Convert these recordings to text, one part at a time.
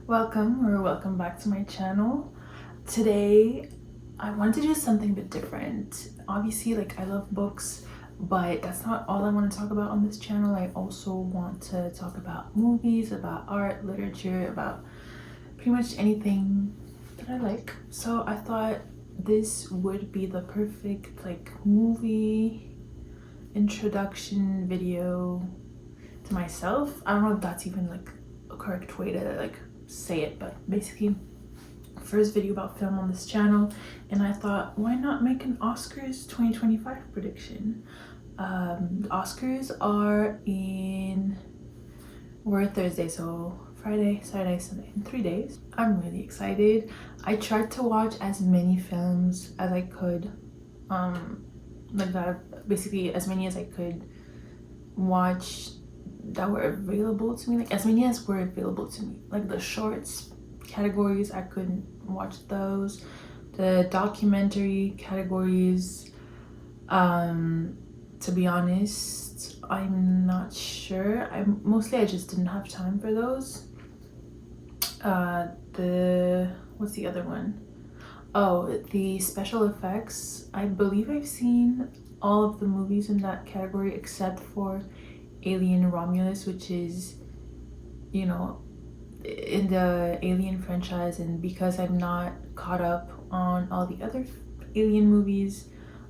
Welcome back to my channel. Today I wanted to do something a bit different. Obviously, like, I love books, but that's not all I want to talk about on this channel. I also want to talk about movies, about art, literature, about pretty much anything that I like. So I thought this would be the perfect like movie introduction video to myself. I don't know if that's even like a correct way to like say it, but basically first video about film on this channel, and I thought, why not make an Oscars 2025 prediction. The Oscars are we're Thursday, so Friday, Saturday, Sunday, in 3 days. I'm really excited. I tried to watch as many films as I could, like that, basically as many as I could watch that were available to me, like as many as were available to me. Like the shorts categories, I couldn't watch those. The documentary categories, to be honest, I'm not sure. I just didn't have time for those. What's the other one? Oh, the special effects. I believe I've seen all of the movies in that category except for Alien Romulus, which is, you know, in the Alien franchise, and because I'm not caught up on all the other Alien movies,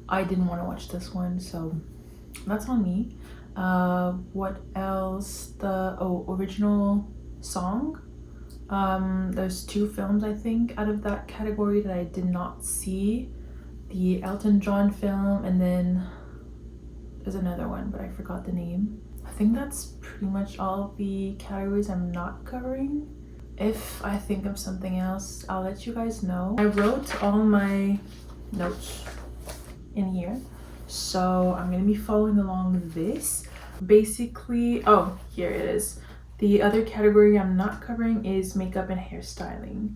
I didn't want to watch this one, so that's on me. What else? Original song. There's 2 films I think out of that category that I did not see. The Elton John film, and then there's another one, but I forgot the name. I think that's pretty much all of the categories I'm not covering. If I think of something else, I'll let you guys know. I wrote all my notes in here, so I'm gonna be following along with this. Basically, oh, here it is. The other category I'm not covering is makeup and hairstyling.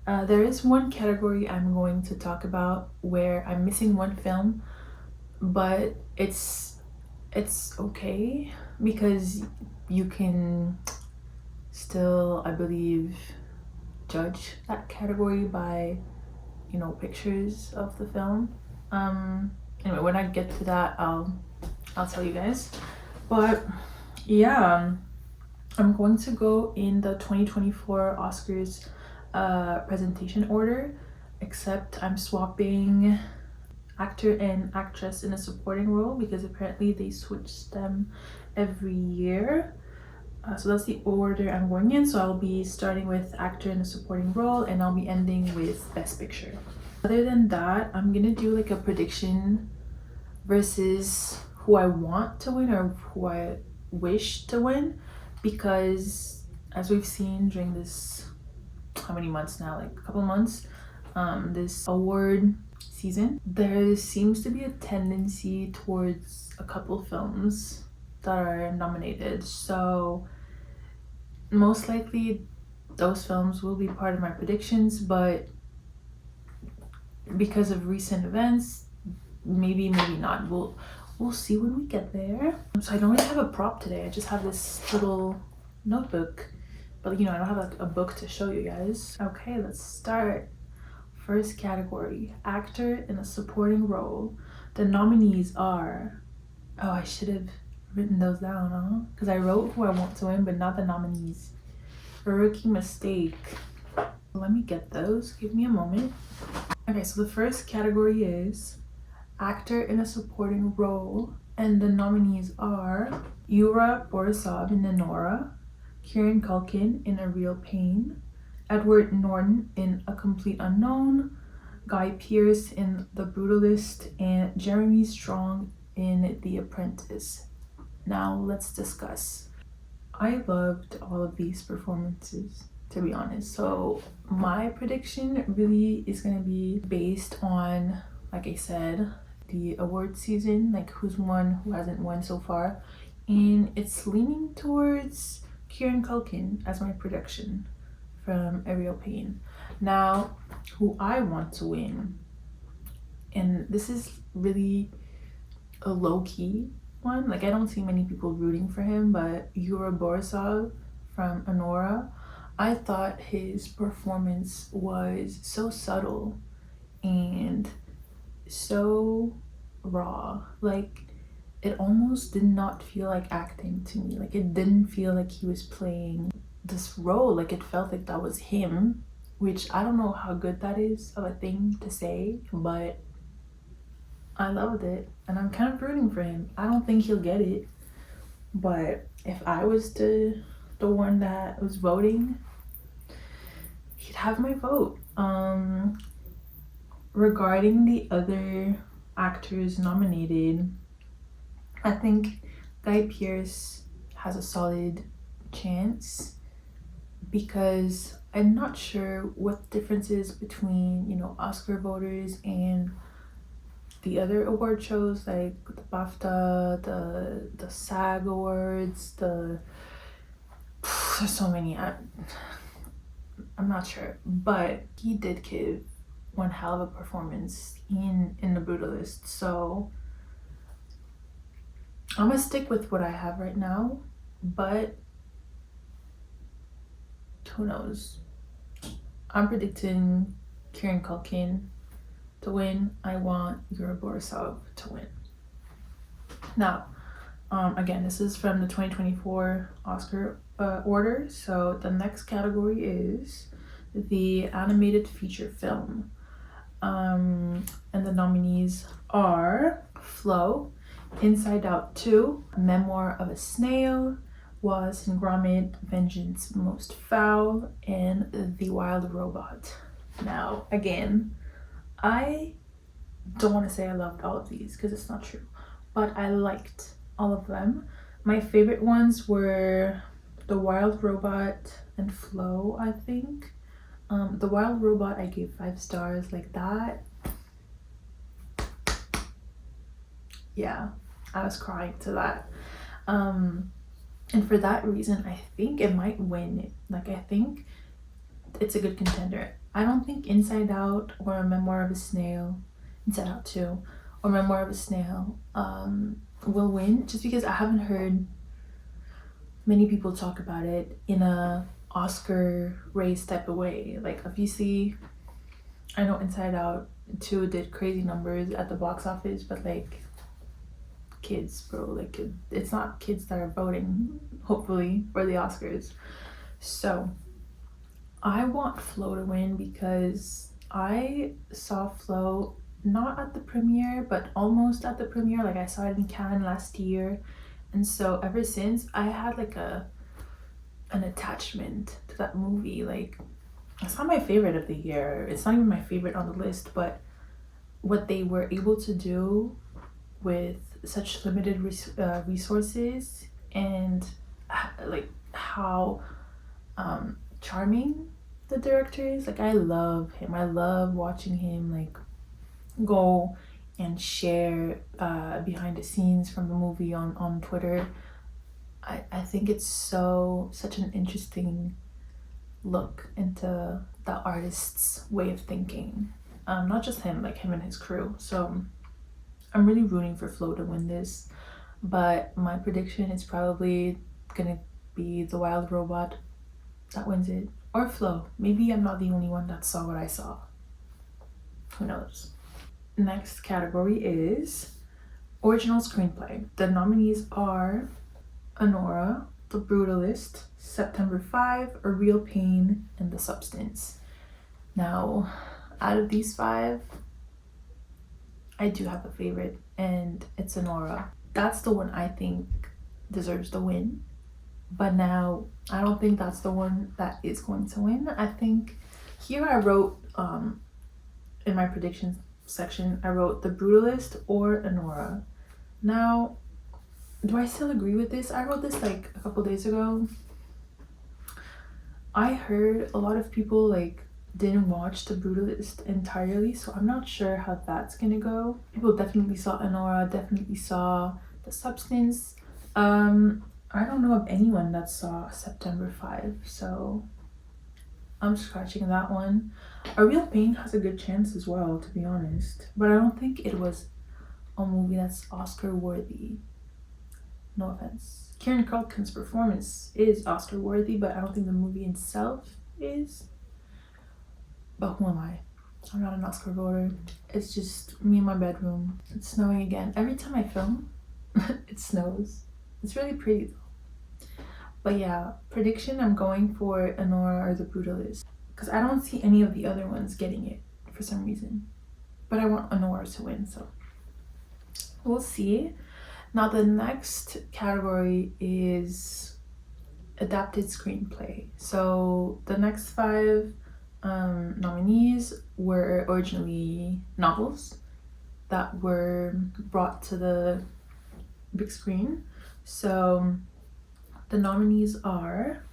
There is one category I'm going to talk about where I'm missing one film, but it's okay because you can still, I believe, judge that category by, you know, pictures of the film. Anyway, when I get to that, I'll tell you guys. But yeah, I'm going to go in the 2024 Oscars presentation order, except I'm swapping actor and actress in a supporting role because apparently they switch them every year. So that's the order I'm going in. So I'll be starting with actor in a supporting role, and I'll be ending with best picture. Other than that, I'm gonna do like a prediction versus who I want to win or who I wish to win, because as we've seen during this, how many months now, like a couple months, this award season, there seems to be a tendency towards a couple films that are nominated, so most likely those films will be part of my predictions, but because of recent events, maybe not. We'll see when we get there. So I don't really have a prop today. I just have this little notebook, but you know, I don't have like a book to show you guys. Okay, let's start. First category, actor in a supporting role. The nominees are, oh, I should have written those down, huh? Because I wrote who I want to win, but not the nominees. A rookie mistake. Let me get those. Give me a moment. Okay, so the first category is actor in a supporting role, and the nominees are Yura Borisov in Anora, Kieran Culkin in A Real Pain, Edward Norton in A Complete Unknown, Guy Pearce in The Brutalist, and Jeremy Strong in The Apprentice. Now let's discuss. I loved all of these performances, to be honest. So my prediction really is going to be based on, like I said, the award season, like who's won, who hasn't won so far, and it's leaning towards Kieran Culkin as my prediction from A Real Pain. Now, who I want to win, and this is really a low-key one, like I don't see many people rooting for him, but Yura Borisov from Anora. I thought his performance was so subtle and so raw. Like, it almost did not feel like acting to me. Like, it didn't feel like he was playing this role. Like, it felt like that was him, which I don't know how good that is of a thing to say, but I loved it and I'm kind of rooting for him. I don't think he'll get it, but if I was the one that was voting, he'd have my vote. Regarding the other actors nominated, I think Guy Pearce has a solid chance because I'm not sure what the difference is between, Oscar voters and the other award shows like the BAFTA, the SAG awards, there's so many. I'm not sure, but he did give one hell of a performance in The Brutalist. So I'm gonna stick with what I have right now, but who knows? I'm predicting Kieran Culkin to win. I want Yuri Borisov to win. Now, again, this is from the 2024 Oscar order. So the next category is the animated feature film. And the nominees are Flow, Inside Out 2, Memoir of a Snail, Wallace and Gromit, Vengeance Most Foul, and The Wild Robot. Now, again, I don't want to say I loved all of these because it's not true, but I liked all of them. My favorite ones were The Wild Robot and Flow, I think. The Wild Robot I gave 5 stars, like that. Yeah, I was crying to that. And for that reason, I think it might win. Like, I think it's a good contender. I don't think Inside Out or A Memoir of a Snail, Inside Out 2, or Memoir of a Snail will win, just because I haven't heard many people talk about it in a Oscar race type of way. Like, obviously, I know Inside Out 2 did crazy numbers at the box office, but like, kids, bro, like, it's not kids that are voting, hopefully, for the Oscars. So I want Flow to win because I saw Flow not at the premiere, but almost at the premiere. Like, I saw it in Cannes last year, and so ever since I had like an attachment to that movie. Like, it's not my favorite of the year, it's not even my favorite on the list, but what they were able to do with such limited resources, and like how charming the director is. Like, I love him. I love watching him like go and share behind the scenes from the movie on Twitter. I think it's such an interesting look into the artist's way of thinking. Not just him, like him and his crew. So I'm really rooting for Flo to win this, but my prediction is probably gonna be The Wild Robot that wins it, or Flo. Maybe I'm not the only one that saw what I saw. Who knows? Next category is Original Screenplay. The nominees are Anora, The Brutalist, September 5, A Real Pain, and The Substance. Now, out of these 5, I do have a favorite, and it's Anora. That's the one I think deserves the win. But now, I don't think that's the one that is going to win. I think here I wrote, in my predictions section, I wrote The Brutalist or Anora. Now, do I still agree with this? I wrote this like a couple days ago. I heard a lot of people like didn't watch The Brutalist entirely, so I'm not sure how that's gonna go. People definitely saw Anora, definitely saw The Substance. I don't know of anyone that saw September 5, so I'm scratching that one. A Real Pain has a good chance as well, to be honest, but I don't think it was a movie that's Oscar worthy. No offense. Kieran Culkin's performance is Oscar worthy, but I don't think the movie itself is. But who am I? I'm not an Oscar voter. It's just me in my bedroom. It's snowing again. Every time I film, it snows. It's really pretty though. But yeah, prediction, I'm going for Anora or The Brutalist. Because I don't see any of the other ones getting it for some reason. But I want Anora to win, so we'll see. Now the next category is adapted screenplay. So the next 5 nominees were originally novels that were brought to the big screen. So the nominees are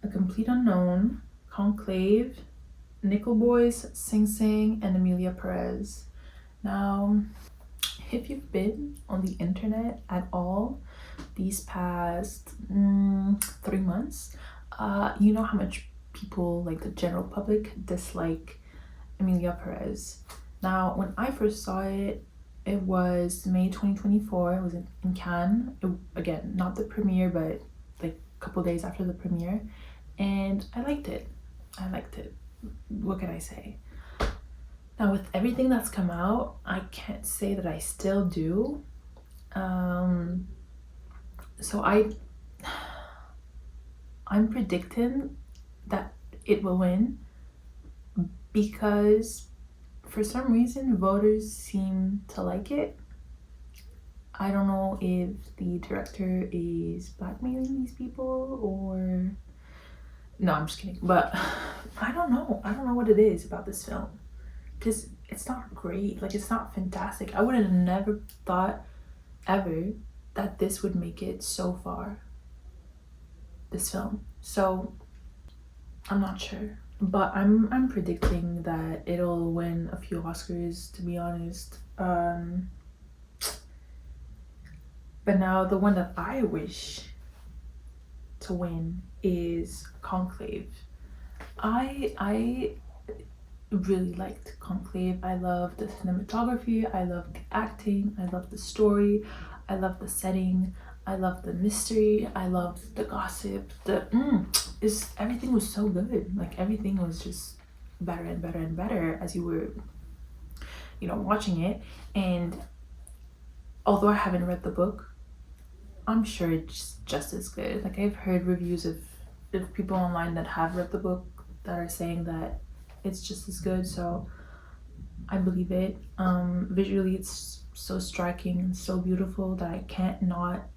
A Complete Unknown, Conclave, Nickel Boys, Sing Sing, and Emilia Perez. Now, if you've been on the internet at all these past 3 months, you know how much people, like the general public, dislike Emilia Perez. Now, when I first saw it, it was May 2024. It was in Cannes. Again, not the premiere, but like a couple days after the premiere. And I liked it. What can I say? Now, with everything that's come out, I can't say that I still do. So I'm predicting that it will win because for some reason voters seem to like it. I don't know if the director is blackmailing these people or no, I'm just kidding. But I don't know what it is about this film, because it's not great. Like, it's not fantastic. I would have never thought ever that this would make it so far, this film. So I'm not sure, but I'm predicting that it'll win a few Oscars, to be honest. But now the one that I wish to win is Conclave. I really liked Conclave. I loved the cinematography, I loved the acting, I loved the story, I loved the setting, I loved the mystery, I loved the gossip. Everything was so good. Like, everything was just better and better and better as you were, watching it. And although I haven't read the book, I'm sure it's just as good. Like, I've heard reviews of people online that have read the book that are saying that it's just as good, so I believe it. Visually, it's so striking and so beautiful that I can't not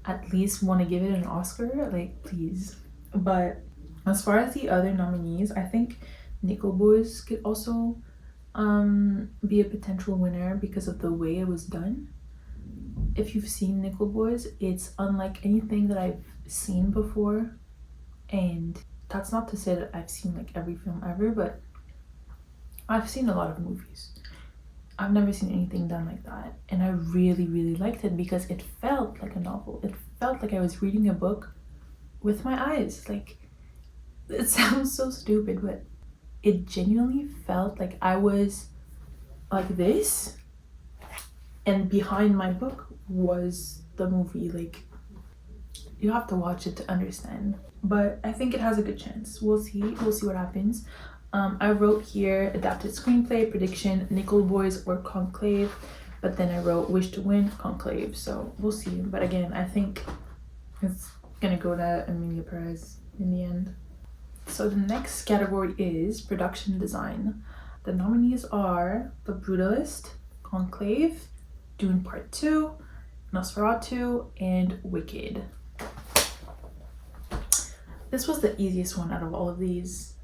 at least want to give it an Oscar. Like, please. But as far as the other nominees, I think Nickel Boys could also be a potential winner because of the way it was done. If you've seen Nickel Boys, it's unlike anything that I've seen before. And that's not to say that I've seen like every film ever, but I've seen a lot of movies. I've never seen anything done like that. And I really, really liked it because it felt like a novel. It felt like I was reading a book with my eyes. Like, it sounds so stupid, but it genuinely felt like I was like this, and behind my book was the movie. Like, you have to watch it to understand. But I think it has a good chance. We'll see what happens. I wrote here adapted screenplay prediction, Nickel Boys or Conclave, but then I wrote wish to win, Conclave. So we'll see. But again, I think it's gonna go to Emilia Perez in the end. So the next category is production design. The nominees are The Brutalist, Conclave, Dune Part 2, Nosferatu, and Wicked. This was the easiest one out of all of these.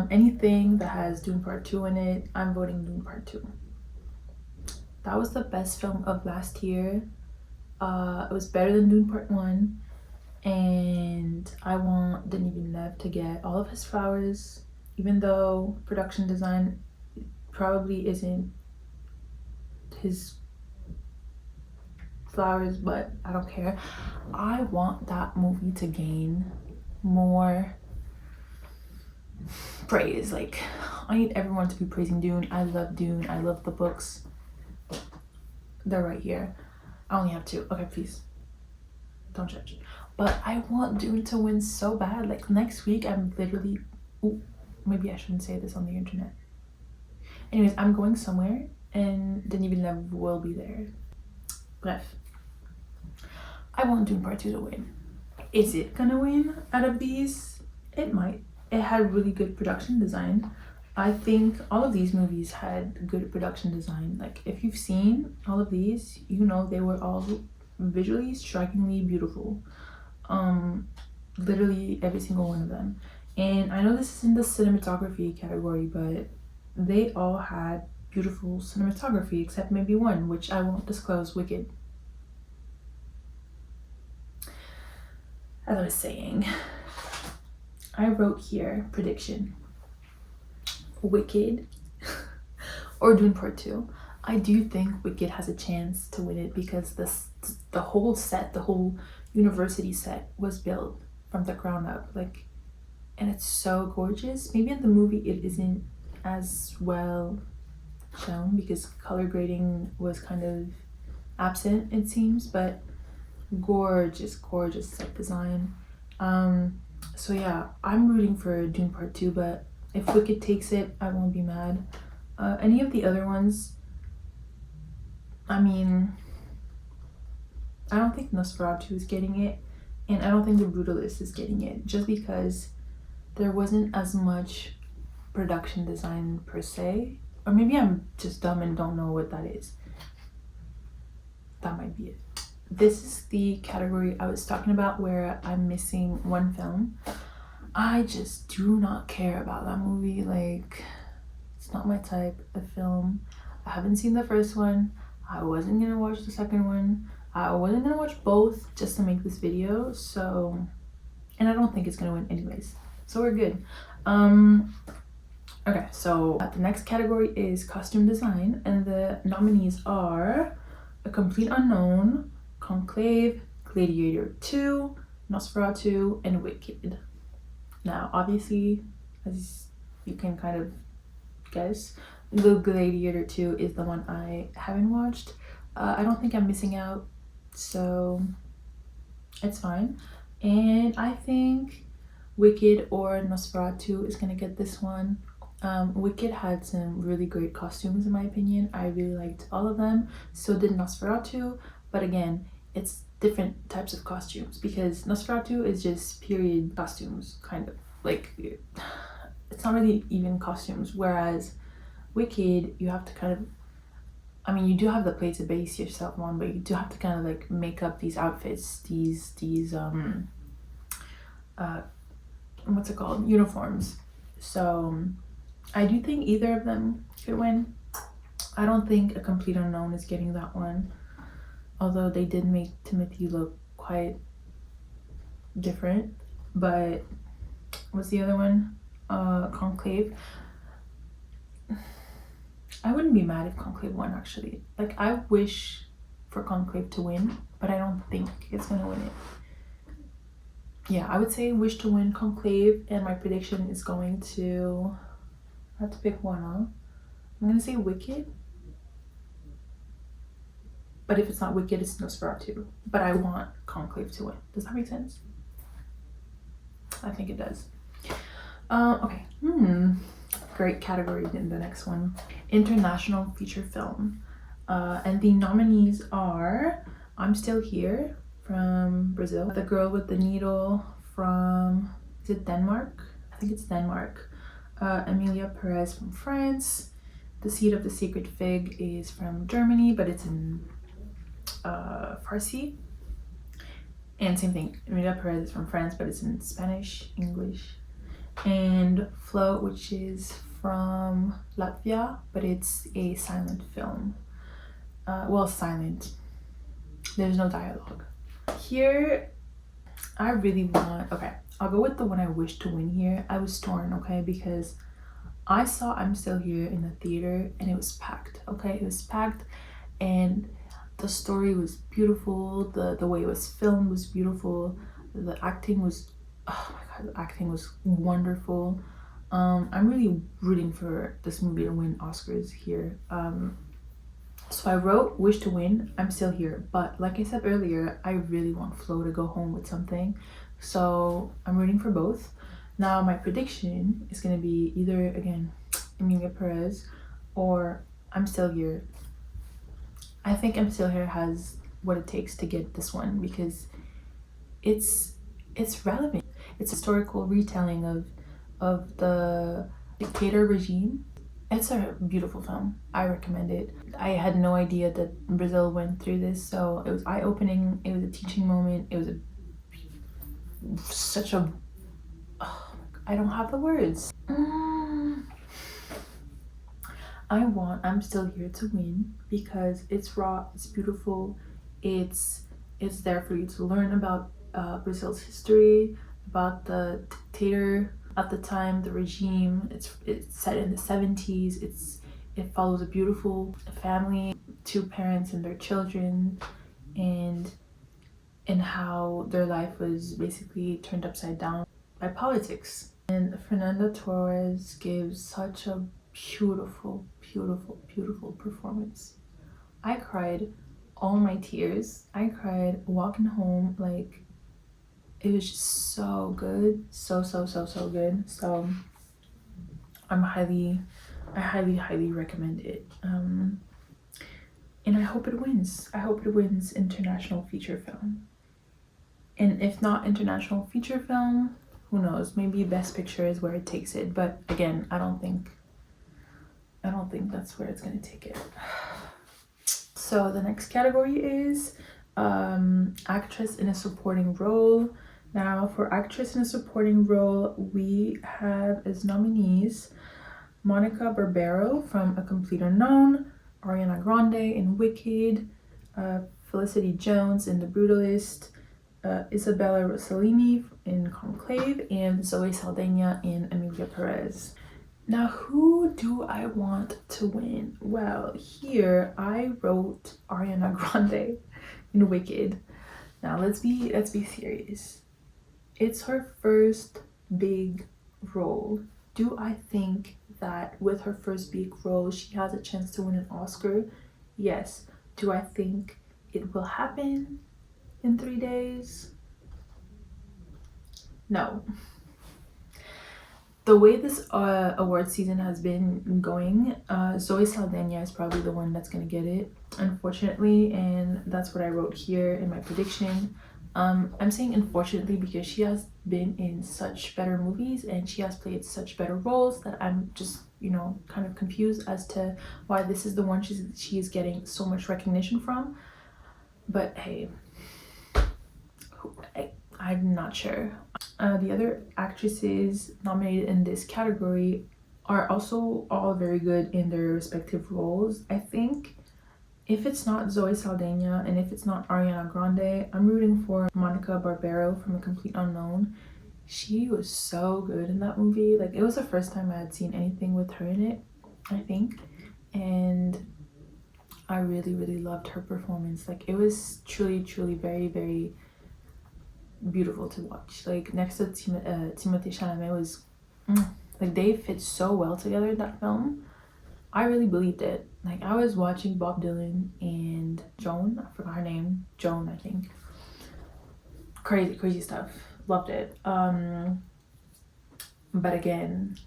Anything that has Dune Part 2 in it, I'm voting Dune Part 2. That was the best film of last year. It was better than Dune Part 1. And I want Denis Villeneuve to get all of his flowers, even though production design probably isn't his flowers, but I don't care. I want that movie to gain more praise. Like, I need everyone to be praising Dune. I love Dune. I love the books. They're right here. I only have 2. Okay, please don't judge. But I want Dune to win so bad. Like, next week I'm literally Ooh, maybe I shouldn't say this on the internet. Anyways, I'm going somewhere and Denis Villeneuve will be there. Bref, I want Dune Part 2 to win. Is it gonna win out of these? It might. It had really good production design. I think all of these movies had good production design. Like, if you've seen all of these, you know they were all visually strikingly beautiful. Literally every single one of them. And I know this is in the cinematography category, but they all had beautiful cinematography except maybe one, which I won't disclose, Wicked. As I was saying, I wrote here prediction. Wicked or Dune Part 2. I do think Wicked has a chance to win it because the whole set, the whole university set was built from the ground up. Like, and it's so gorgeous. Maybe in the movie it isn't as well shown because color grading was kind of absent, it seems, but gorgeous set design. So yeah, I'm rooting for Dune Part 2, but if Wicked takes it, I won't be mad. Any of the other ones, I mean, I don't think Nosferatu is getting it, and I don't think The Brutalist is getting it, just because there wasn't as much production design per se. Or maybe I'm just dumb and don't know what that is. That might be it. This is the category I was talking about where I'm missing one film. I just do not care about that movie. Like, it's not my type of film. I haven't seen the first one. I wasn't gonna watch the second one. I wasn't gonna watch both just to make this video. So, and I don't think it's gonna win anyways. So we're good. Okay, so the next category is costume design, and the nominees are A Complete Unknown, Conclave, Gladiator 2, Nosferatu, and Wicked. Now, obviously, as you can kind of guess, the Gladiator 2 is the one I haven't watched. I don't think I'm missing out, so it's fine. And I think Wicked or Nosferatu is gonna get this one. Wicked had some really great costumes in my opinion. I really liked all of them. So did Nosferatu, but again, it's different types of costumes because Nosferatu is just period costumes, kind of. Like, it's not really even costumes, whereas Wicked, you have to kind of, I mean, you do have the play to base yourself on, but you do have to kind of like make up these outfits, these what's it called, uniforms. So I do think either of them could win. I don't think A Complete Unknown is getting that one, although they did make Timothy look quite different. But what's the other one? Conclave. I wouldn't be mad if Conclave won, actually. Like, I wish for Conclave to win, but I don't think it's gonna win it. Yeah, I would say wish to win Conclave, and my prediction is going to, I have to pick one, huh? I'm gonna say Wicked, but if it's not Wicked, it's Nosferatu. But I want Conclave to win. Does that make sense? I think it does. Okay. Great category in the next one. International feature film. And the nominees are I'm Still Here from Brazil, The Girl with the Needle from, is it Denmark? I think it's Denmark. Emilia Perez from France. The Seed of the Sacred Fig is from Germany, but it's in Farsi. And same thing, Emilia Perez is from France, but it's in Spanish, English. And Float, which is from Latvia, but it's a silent film. Well, silent. There's no dialogue. Here, I really want, okay, I'll go with the one I wish to win here. I was torn, okay, because I saw I'm Still Here in the theater and it was packed, okay? It was packed and the story was beautiful. The way it was filmed was beautiful. The acting was, oh my god, the acting was wonderful. I'm really rooting for this movie to win Oscars here. So I wrote wish to win I'm Still Here, but like I said earlier, I really want Flo to go home with something, so I'm rooting for both. Now my prediction is gonna be either again Emilia Perez or I'm Still Here. I think I'm Still Here has what it takes to get this one because it's relevant. It's a historical retelling of the dictator regime. It's a beautiful film. I recommend it. I had no idea that Brazil went through this, so it was eye-opening. It was a teaching moment. It was such a oh, I don't have the words. I want I'm Still Here to win because it's raw, it's beautiful, it's there for you to learn about Brazil's history, about the dictator at the time, the regime. It's set in the 70s. It follows a beautiful family, two parents and their children, and how their life was basically turned upside down by politics. And Fernanda Torres gives such a beautiful, beautiful, beautiful performance. I cried all my tears. I cried walking home. Like, it was just so good. So good. So I highly recommend it. And I hope it wins. I hope it wins international feature film. And if not international feature film, who knows? Maybe Best Picture is where it takes it. But again, I don't think that's where it's gonna take it. So the next category is actress in a supporting role. Now for actress in a supporting role, we have as nominees Monica Barbero from A Complete Unknown, Ariana Grande in Wicked, Felicity Jones in The Brutalist, Isabella Rossellini in Conclave, and Zoe Saldana in Emilia Perez. Now, who do I want to win? Well, here I wrote Ariana Grande in Wicked. Now let's be serious. It's her first big role. Do I think that with her first big role she has a chance to win an Oscar? Yes. Do I think it will happen in 3 days? No. The way this award season has been going, Zoe Saldana is probably the one that's gonna get it, unfortunately, and that's what I wrote here in my prediction. I'm saying unfortunately because she has been in such better movies and she has played such better roles that I'm just, kind of confused as to why this is the one she's getting so much recognition from. But hey, I'm not sure. The other actresses nominated in this category are also all very good in their respective roles. I think if it's not Zoe Saldana and if it's not Ariana Grande, I'm rooting for Monica Barbero from A Complete Unknown. She was so good in that movie. Like, it was the first time I had seen anything with her in it, I think. And I really loved her performance. Like, it was truly very, very beautiful to watch. Like, next to Timothée Chalamet was like, they fit so well together in that film. I really believed it. Like, I was watching Bob Dylan and Joan, I forgot her name, Joan, I think. Crazy stuff. Loved it. But again,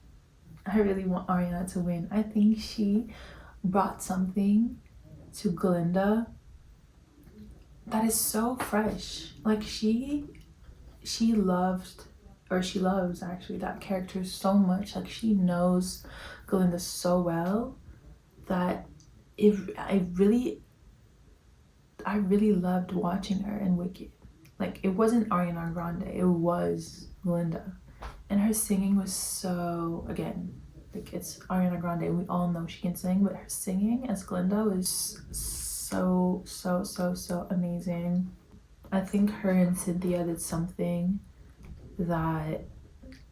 I really want Ariana to win. I think she brought something to Glinda that is so fresh. Like, she loved, or she loves actually, that character so much. Like, she knows Glinda so well that I really loved watching her in Wicked. Like, it wasn't Ariana Grande, it was Glinda. And her singing was so, again, like, it's Ariana Grande, we all know she can sing, but her singing as Glinda was so amazing. I think her and Cynthia did something that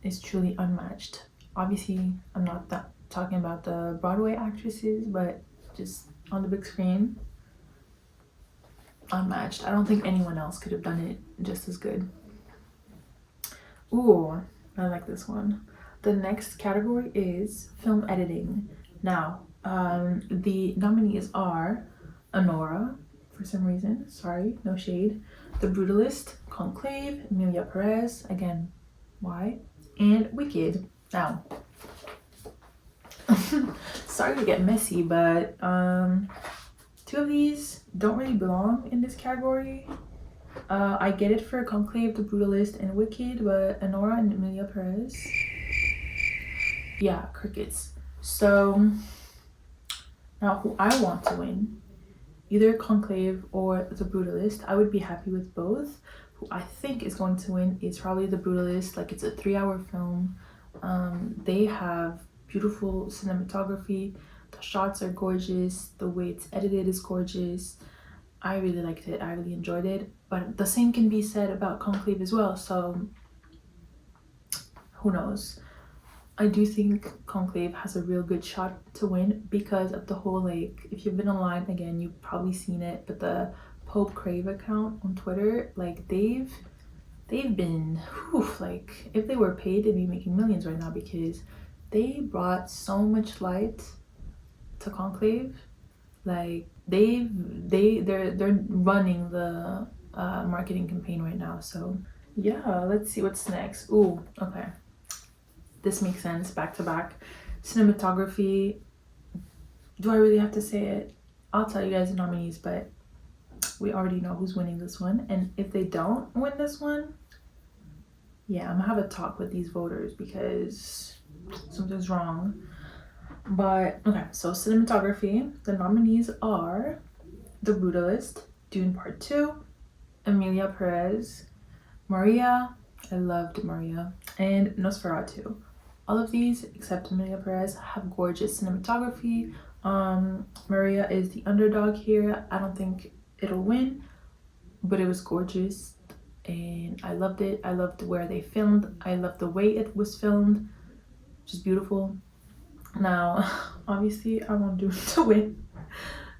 is truly unmatched. Obviously, I'm not talking about the Broadway actresses, but just on the big screen, unmatched. I don't think anyone else could have done it just as good. Ooh, I like this one. The next category is film editing. Now, the nominees are Anora, for some reason, sorry, no shade, The Brutalist, Conclave, Emilia Perez, again, why? and Wicked. Now, sorry to get messy, but two of these don't really belong in this category. I get it for Conclave, The Brutalist, and Wicked, but Anora and Emilia Perez, yeah, crickets. So now who I want to win, either Conclave or The Brutalist. I would be happy with both. Who I think is going to win is probably The Brutalist. Like, it's a 3-hour film. They have beautiful cinematography. The shots are gorgeous. The way it's edited is gorgeous. I really liked it. I really enjoyed it. But the same can be said about Conclave as well. So who knows? I do think Conclave has a real good shot to win because of the whole, like, if you've been online, again, you've probably seen it, but the Pope Crave account on Twitter, like, they've been, whew, like, if they were paid, they'd be making millions right now because they brought so much light to Conclave. Like, they're running the marketing campaign right now. So yeah, let's see what's next. Ooh, okay, this makes sense. Back to back cinematography. Do I really have to say it? I'll tell you guys the nominees, but we already know who's winning this one. And if they don't win this one, yeah, I'm gonna have a talk with these voters because something's wrong. But okay, so cinematography, the nominees are The Brutalist, Dune Part 2, Emilia Perez, Maria, I loved Maria, and Nosferatu. All of these, except Emilia Perez, have gorgeous cinematography. Maria is the underdog here. I don't think it'll win, but it was gorgeous and I loved it. I loved where they filmed. I loved the way it was filmed. Just beautiful. Now, obviously, I want Dune to win,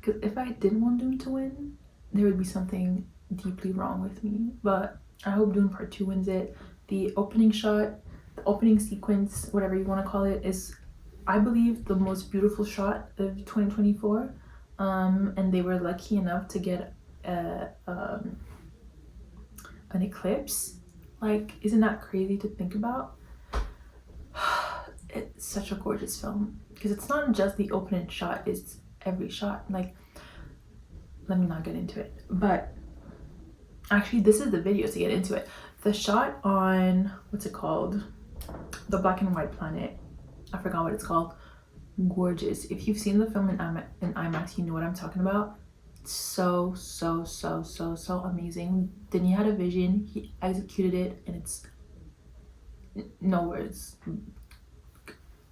because if I didn't want Dune to win, there would be something deeply wrong with me. But I hope Dune Part 2 wins it. The opening shot, the opening sequence, whatever you want to call it, is, I believe, the most beautiful shot of 2024. And they were lucky enough to get an eclipse. Like, isn't that crazy to think about? It's such a gorgeous film because it's not just the opening shot, it's every shot. Like, let me not get into it, but actually this is the video to get into it. The shot on, what's it called, the black and white planet, I forgot what it's called, gorgeous. If you've seen the film in IMAX, you know what I'm talking about. So amazing. Denis had a vision, he executed it, and it's no words.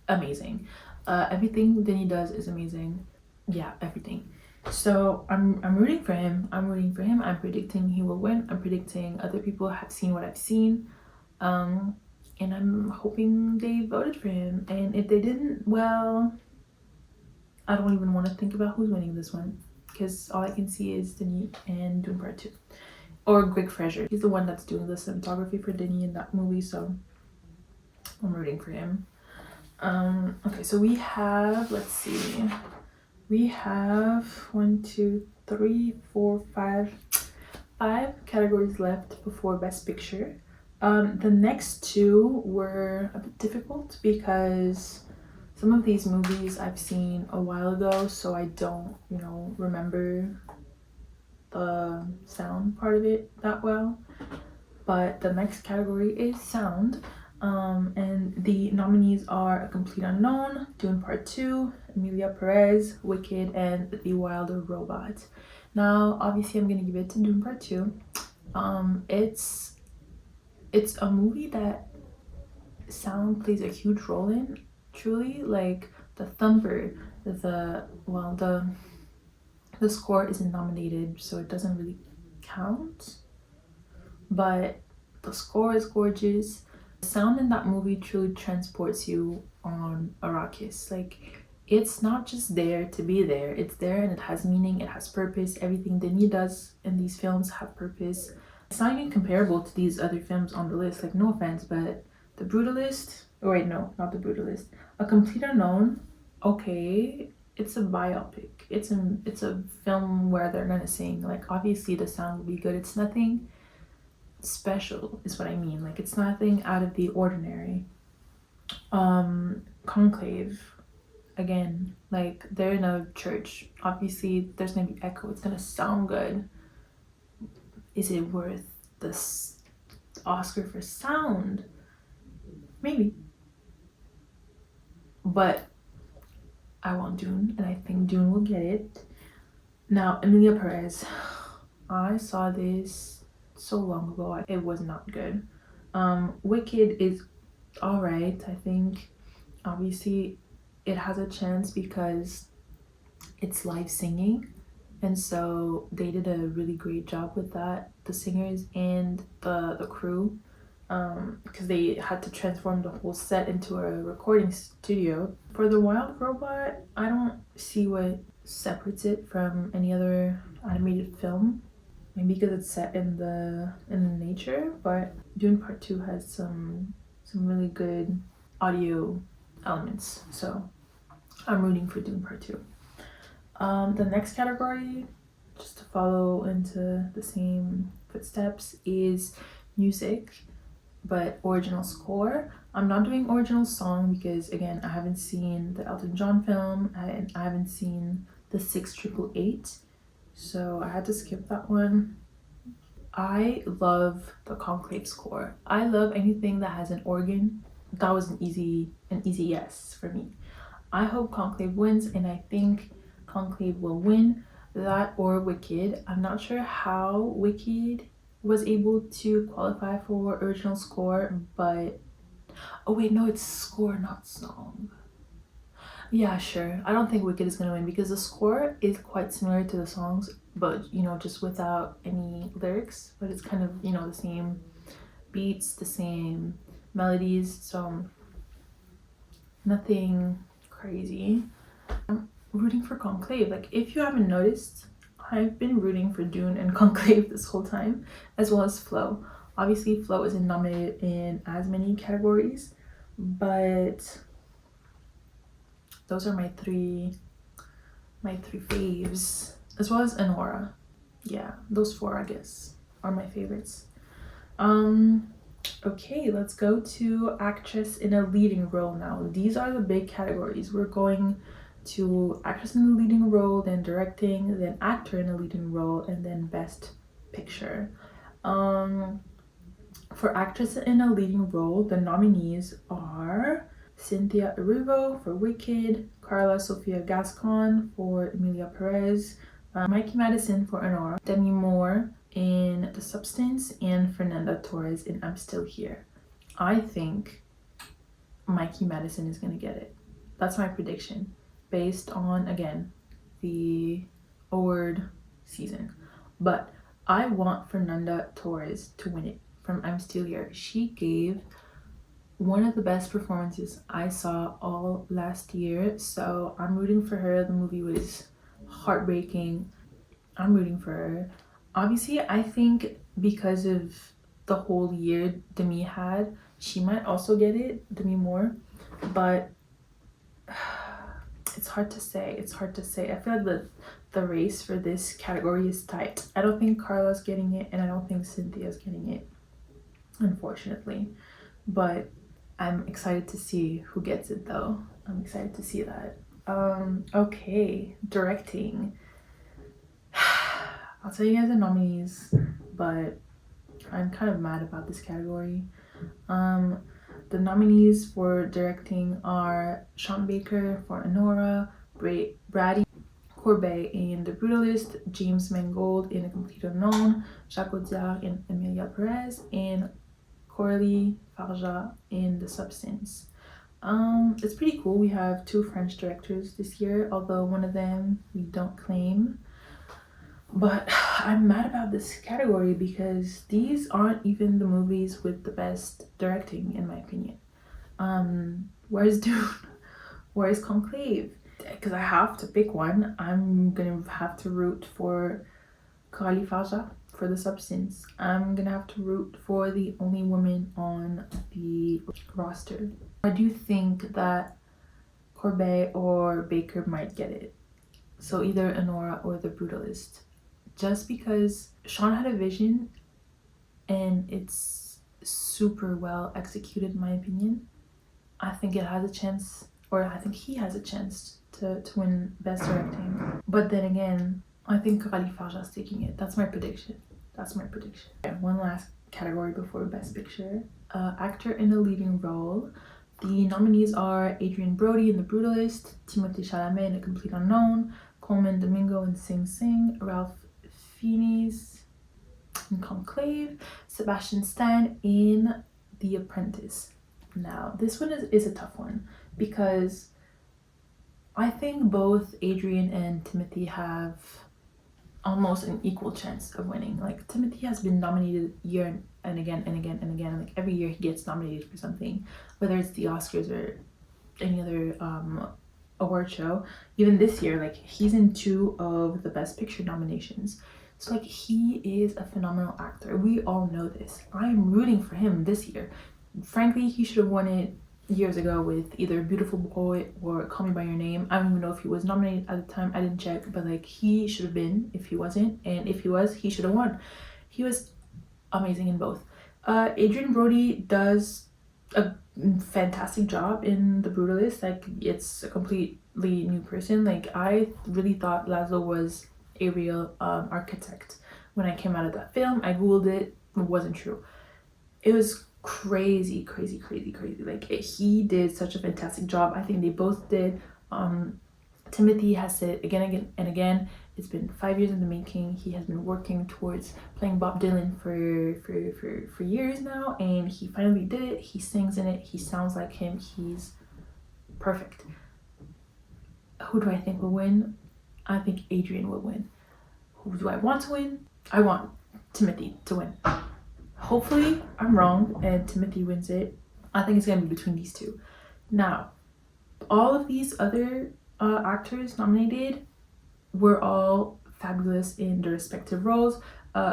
Amazing. Everything Denis does is amazing. Yeah, everything. So I'm rooting for him. I'm predicting he will win. I'm predicting other people have seen what I've seen. And I'm hoping they voted for him. And if they didn't, well, I don't even want to think about who's winning this one, because all I can see is Denis and Dune Part 2. Or Greg Fraser. He's the one that's doing the cinematography for Denis in that movie, so I'm rooting for him. Okay, so we have, let's see, we have 5 categories left before Best Picture. The next two were a bit difficult because some of these movies I've seen a while ago, so I don't, remember the sound part of it that well. But the next category is sound. And the nominees are A Complete Unknown, Dune Part 2, Emilia Perez, Wicked, and The Wilder Robot. Now, obviously, I'm gonna give it to Dune Part 2. It's a movie that sound plays a huge role in, truly. Like, the thumper, the score isn't nominated, so it doesn't really count. But the score is gorgeous. The sound in that movie truly transports you on Arrakis. Like, it's not just there to be there. It's there and it has meaning, it has purpose. Everything Denis does in these films have purpose. It's not even comparable to these other films on the list. Like, no offense, but The Brutalist, oh wait, no, not The Brutalist. A Complete Unknown, okay, it's a biopic. It's a film where they're gonna sing. Like, obviously the sound will be good. It's nothing special is what I mean. Like, it's nothing out of the ordinary. Conclave, again, like they're in a church. Obviously, there's gonna be echo. It's gonna sound good. Is it worth this Oscar for sound? Maybe. But I want Dune, and I think Dune will get it. Now, Emilia Perez. I saw this so long ago. It was not good. Wicked is alright. I think obviously it has a chance because it's live singing, and so they did a really great job with that, the singers and the crew, because they had to transform the whole set into a recording studio. For the Wild Robot, I don't see what separates it from any other animated film. Maybe because it's set in the nature, but Dune Part 2 has some really good audio elements, so I'm rooting for Dune Part 2. The next category, just to follow into the same footsteps, is music, but original score. I'm not doing original song because, again, I haven't seen the Elton John film and I haven't seen the 688, so I had to skip that one. I love the Conclave score. I love anything that has an organ. That was an easy yes for me. I hope Conclave wins, and I think Conclave will win, that or Wicked. I'm not sure how Wicked was able to qualify for original score, but oh wait, no, it's score, not song. Yeah, sure. I don't think Wicked is gonna win because the score is quite similar to the songs, but just without any lyrics. But it's kind of, the same beats, the same melodies, so nothing crazy. I'm rooting for Conclave. Like, if you haven't noticed, I've been rooting for Dune and Conclave this whole time, as well as Flow. Obviously, Flow isn't nominated in as many categories, but those are my three faves, as well as Anora. Yeah, those four, I guess, are my favorites. Okay, let's go to actress in a leading role now. These are the big categories. We're going to actress in a leading role, then directing, then actor in a leading role, and then best picture. For actress in a leading role, the nominees are Cynthia Erivo for Wicked, Carla Sofia Gascon for Emilia Perez, Mikey Madison for Anora, Demi Moore in The Substance, and Fernanda Torres in I'm Still Here. I think Mikey Madison is gonna get it. That's my prediction, based on, again, the award season. But I want Fernanda Torres to win it from I'm Still Here. She gave one of the best performances I saw all last year, so I'm rooting for her. The movie was heartbreaking. I'm rooting for her. Obviously, I think because of the whole year Demi had, she might also get it, Demi Moore, but it's hard to say. I feel like the race for this category is tight. I don't think Carla's getting it, and I don't think Cynthia's getting it, unfortunately, but I'm excited to see who gets it, though. I'm excited to see that. Okay, directing. I'll tell you guys the nominees, but I'm kind of mad about this category. The nominees for directing are Sean Baker for Anora, Brady Corbet in The Brutalist, James Mangold in A Complete Unknown, Jacques Audiard in Emilia Perez, and Coralie Farja in The Substance. It's pretty cool. We have 2 French directors this year, although one of them we don't claim. But I'm mad about this category because these aren't even the movies with the best directing, in my opinion. Where's Dune? Where's Conclave? Because I have to pick one. I'm gonna have to root for Coralie Farja for The Substance. I'm gonna have to root for the only woman on the roster. I do think that Corbet or Baker might get it. So either Anora or The Brutalist. Just because Sean had a vision and it's super well executed, in my opinion. I think it has a chance, or I think he has a chance to win Best Directing. But then again, I think Khalif Faja's taking it. That's my prediction. Okay, one last category before Best Picture. Actor in a leading role. The nominees are Adrian Brody in The Brutalist, Timothée Chalamet in A Complete Unknown, Coleman Domingo in Sing Sing, Ralph Fiennes in Conclave, Sebastian Stan in The Apprentice. Now, this one is a tough one because I think both Adrian and Timothy have almost an equal chance of winning. Like, Timothy has been nominated year and again and again and again. Like, every year he gets nominated for something, whether it's the Oscars or any other award show. Even this year, like, he's in 2 of the Best Picture nominations. So, like, he is a phenomenal actor. We all know this. I am rooting for him this year. Frankly, he should have won it years ago with either Beautiful Boy or Call Me By Your Name. I don't even know if he was nominated at the time. I didn't check, but like, he should have been if he wasn't, and if he was, he should have won. He was amazing in both. Adrian Brody does a fantastic job in The Brutalist. Like, it's a completely new person. Like, I really thought Laszlo was a real architect when I came out of that film. I googled it. It wasn't true. It was crazy. Like, he did such a fantastic job. I think they both did. Timothy has said again and again, it's been 5 years in the making. He has been working towards playing Bob Dylan for years now, and he finally did it. He sings in it. He sounds like him. He's perfect. Who do I think will win? I think Adrian will win. Who do I want to win? I want Timothy to win. Hopefully I'm wrong and Timothy wins it. I think it's gonna be between these two. Now, all of these other actors nominated were all fabulous in their respective roles.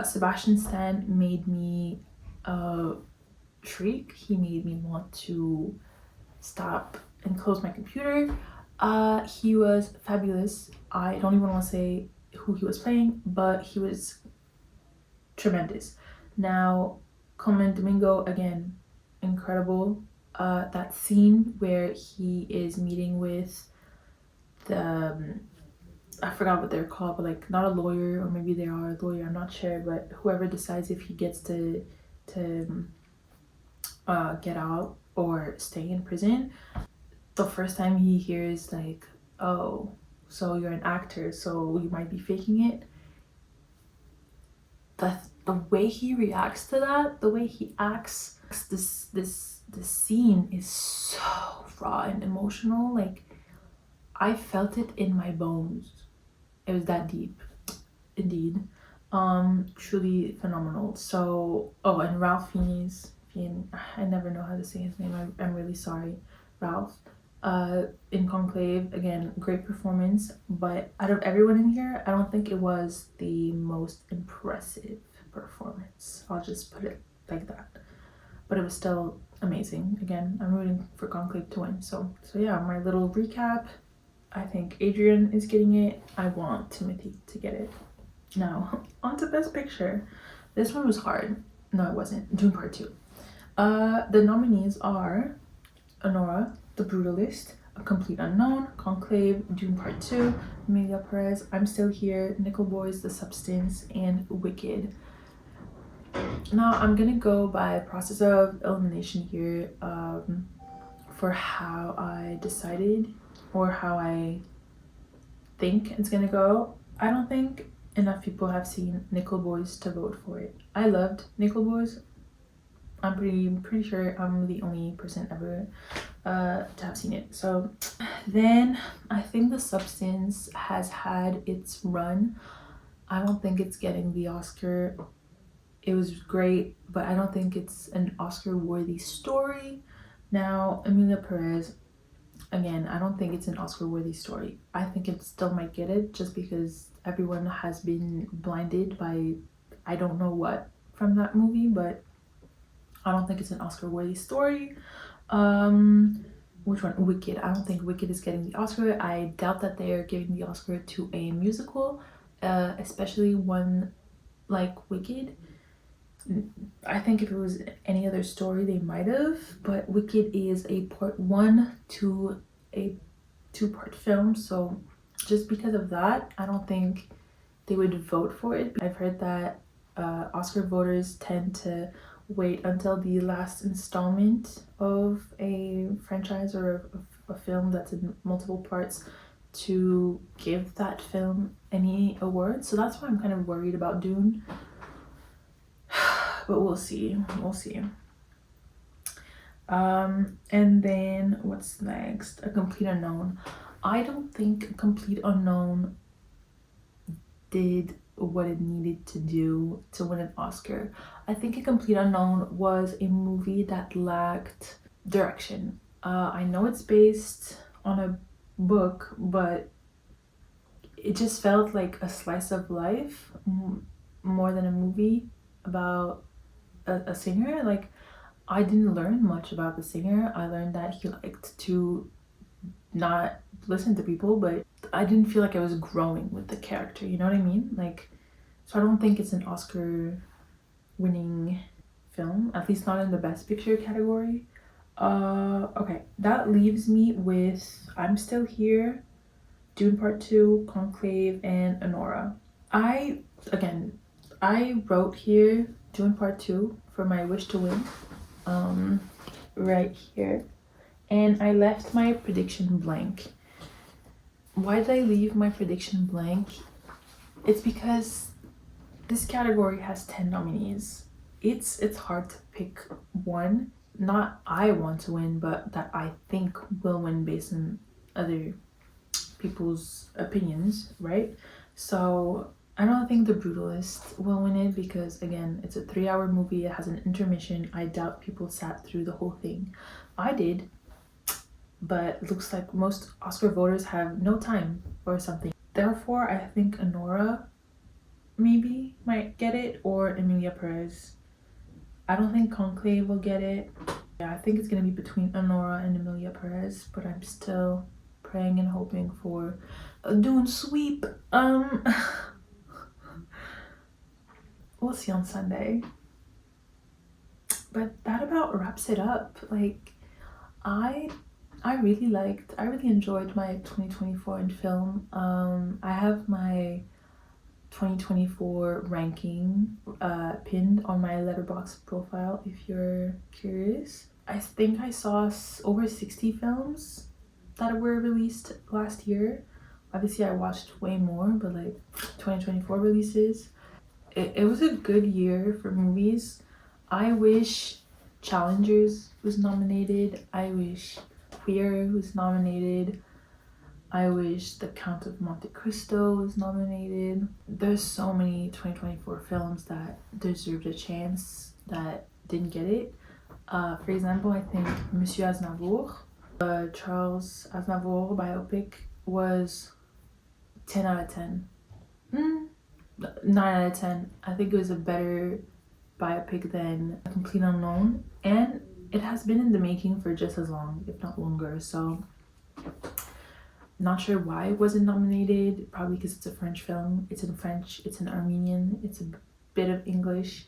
Sebastian Stan made me shriek. He made me want to stop and close my computer. He was fabulous. I don't even want to say who he was playing, but he was tremendous. Now, Coleman Domingo, again, incredible. That scene where he is meeting with the I forgot what they're called, but like, not a lawyer, or maybe they are a lawyer, I'm not sure, but whoever decides if he gets to get out or stay in prison. The first time he hears like, oh, so you're an actor, so you might be faking it. The way he reacts to that, the way he acts, this scene is so raw and emotional. Like, I felt it in my bones. It was that deep, indeed. Truly phenomenal. So, oh, and Ralph Fiennes, I never know how to say his name. I'm really sorry, Ralph. In Conclave, again, great performance. But out of everyone in here, I don't think it was the most impressive performance. I'll just put it like that. But it was still amazing. Again, I'm rooting for Conclave to win. So yeah, my little recap. I think Adrian is getting it. I want Timothy to get it. Now, on to Best Picture. This one was hard. No, it wasn't. Dune Part 2. The nominees are Anora, The Brutalist, A Complete Unknown, Conclave, Dune Part 2, Emilia Perez, I'm Still Here, Nickel Boys, The Substance, and Wicked. Now, I'm gonna go by process of elimination here for how I decided, or how I think it's gonna go. I don't think enough people have seen Nickel Boys to vote for it. I loved Nickel Boys. I'm pretty sure I'm the only person ever to have seen it. So then I think The Substance has had its run. I don't think it's getting the Oscar. It was great, but I don't think it's an Oscar worthy story. Now, Emilia Perez, again, I don't think it's an Oscar worthy story. I think it still might get it just because everyone has been blinded by I don't know what from that movie, but I don't think it's an Oscar worthy story. Which one? Wicked. I don't think Wicked is getting the Oscar. I doubt that they are giving the Oscar to a musical, especially one like Wicked. I think if it was any other story, they might have, but Wicked is a part one to a two-part film, so just because of that, I don't think they would vote for it. I've heard that Oscar voters tend to wait until the last installment of a franchise or a film that's in multiple parts to give that film any awards. So that's why I'm kind of worried about Dune. But we'll see. We'll see. And then what's next? A Complete Unknown. I don't think A Complete Unknown did what it needed to do to win an Oscar. I think A Complete Unknown was a movie that lacked direction. I know it's based on a book, but it just felt like a slice of life more than a movie about a singer. Like, I didn't learn much about the singer. I learned that he liked to not listen to people, but I didn't feel like I was growing with the character, you know what I mean? Like, so I don't think it's an Oscar winning film, at least not in the best picture category. Okay, that leaves me with I'm Still Here, Dune Part 2, Conclave, and Anora. I wrote here Dune Part 2 for my wish to win, right here, and I left my prediction blank. Why did I leave my prediction blank? It's because this category has 10 nominees. It's hard to pick one. Not I want to win, but that I think will win based on other people's opinions, right? So I don't think The Brutalist will win it because, again, it's a 3-hour movie. It has an intermission. I doubt people sat through the whole thing. I did, but it looks like most Oscar voters have no time or something. Therefore, I think Anora maybe might get it, or Emilia Perez. I don't think Conclave will get it. Yeah, I think it's gonna be between Anora and Emilia Perez, but I'm still praying and hoping for a Dune sweep. We'll see on Sunday. But that about wraps it up. Like, I really enjoyed my 2024 in film. I have my 2024 ranking pinned on my Letterboxd profile if you're curious. I think I saw over 60 films that were released last year. Obviously I watched way more, but like 2024 releases. It was a good year for movies. I wish Challengers was nominated. I wish Queer was nominated. I wish The Count of Monte Cristo was nominated. There's so many 2024 films that deserved a chance that didn't get it. For example, I think Monsieur Aznavour, Charles Aznavour biopic, was 10 out of 10. 9 out of 10. I think it was a better biopic than A Complete Unknown, and it has been in the making for just as long, if not longer, so not sure why it wasn't nominated. Probably because it's a French film. It's in French, it's in Armenian, it's a bit of English.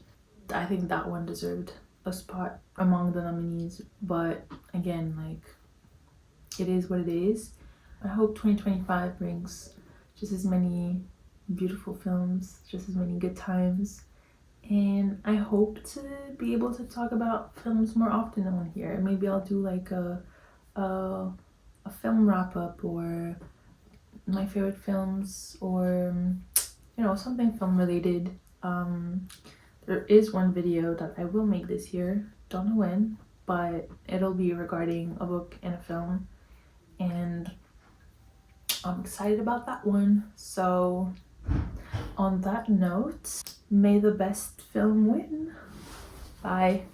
I think that one deserved a spot among the nominees, but again, like, it is what it is. I hope 2025 brings just as many beautiful films, just as many good times, and I hope to be able to talk about films more often on here. Maybe I'll do like a film wrap-up, or my favorite films, or something film related. There is one video that I will make this year, don't know when, but it'll be regarding a book and a film, and I'm excited about that one. So on that note, may the best film win. Bye.